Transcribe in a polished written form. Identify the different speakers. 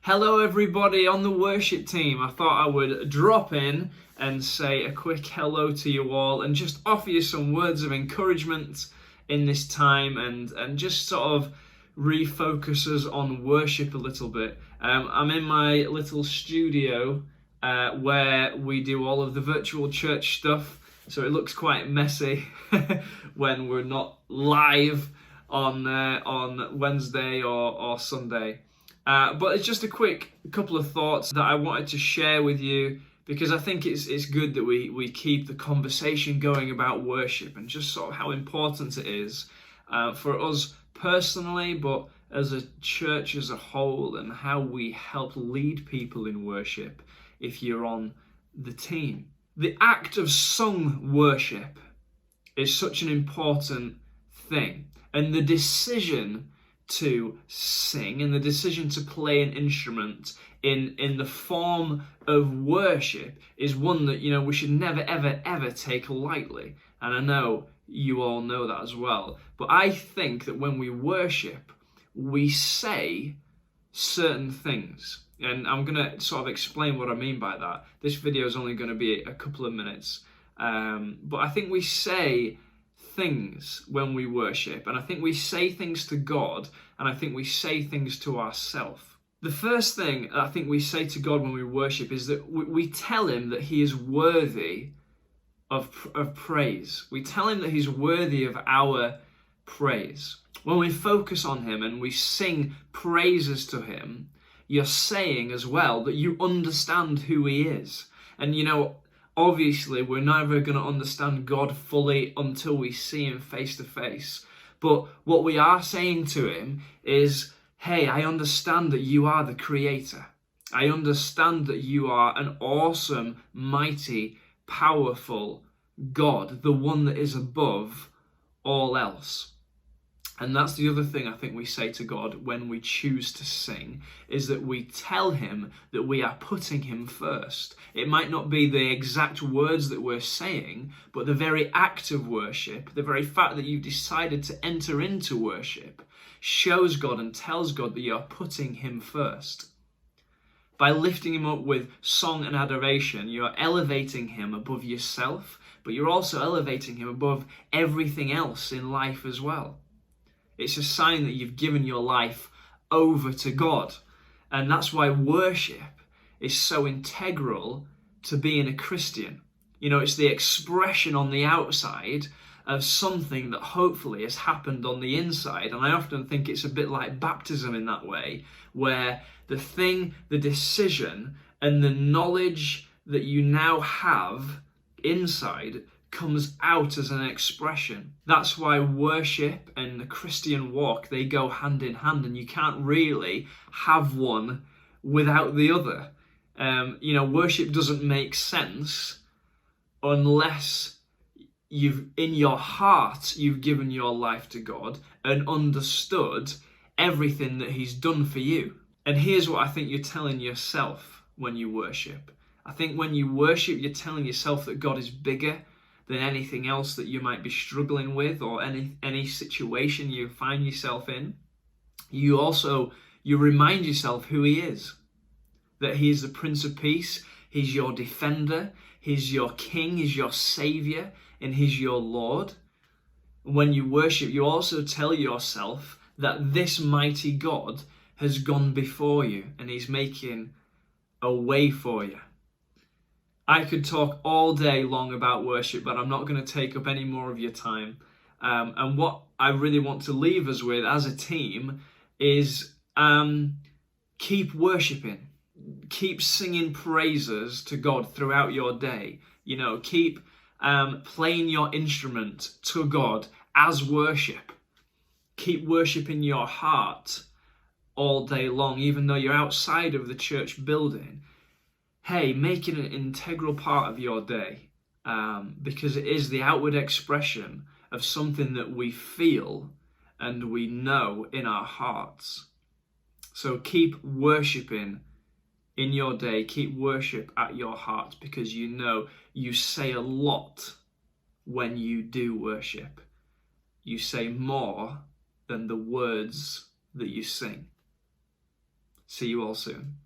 Speaker 1: Hello everybody on the worship team. I thought I would drop in and say a quick hello to you all and just offer you some words of encouragement in this time and just sort of refocus us on worship a little bit. I'm in my little studio where we do all of the virtual church stuff, so it looks quite messy when we're not live on Wednesday or Sunday. But it's just a quick couple of thoughts that I wanted to share with you, because I think it's good that we keep the conversation going about worship and just sort of how important it is for us personally, but as a church as a whole, and how we help lead people in worship if you're on the team. The act of sung worship is such an important thing, and the decision to sing and the decision to play an instrument in the form of worship is one that, we should never ever take lightly. And I know you all know that as well. But I think that when we worship, we say certain things. And I'm going to sort of explain what I mean by that. This video is only going to be a couple of minutes. But I think we say things when we worship, and I think we say things to God, and I think we say things to ourselves. The first thing I think we say to God when we worship is that we tell him that he is worthy of praise. We tell him that he's worthy of our praise. When we focus on him and we sing praises to him, you're saying as well that you understand who he is. And obviously, we're never going to understand God fully until we see him face to face. But what we are saying to him is, hey, I understand that you are the creator. I understand that you are an awesome, mighty, powerful God, the one that is above all else. And that's the other thing I think we say to God when we choose to sing, is that we tell him that we are putting him first. It might not be the exact words that we're saying, but the very act of worship, the very fact that you've decided to enter into worship, shows God and tells God that you are putting him first. By lifting him up with song and adoration, you are elevating him above yourself, but you're also elevating him above everything else in life as well. It's a sign that you've given your life over to God. And that's why worship is so integral to being a Christian. It's the expression on the outside of something that hopefully has happened on the inside. And I often think it's a bit like baptism in that way, where the decision and the knowledge that you now have inside comes out as an expression. That's why worship and the Christian walk, they go hand in hand, and you can't really have one without the other. Worship doesn't make sense unless in your heart, you've given your life to God and understood everything that he's done for you. And here's what I think you're telling yourself when you worship. I think when you worship, you're telling yourself that God is bigger than anything else that you might be struggling with, or any situation you find yourself in. You remind yourself who he is, that he is the Prince of Peace, he's your defender, he's your king, he's your savior, and he's your Lord. When you worship, you also tell yourself that this mighty God has gone before you and he's making a way for you. I could talk all day long about worship, but I'm not going to take up any more of your time. And what I really want to leave us with as a team is keep worshiping. Keep singing praises to God throughout your day. Keep playing your instrument to God as worship. Keep worshiping your heart all day long, even though you're outside of the church building. Hey, make it an integral part of your day, because it is the outward expression of something that we feel and we know in our hearts. So keep worshiping in your day, keep worship at your heart, because you say a lot when you do worship. You say more than the words that you sing. See you all soon.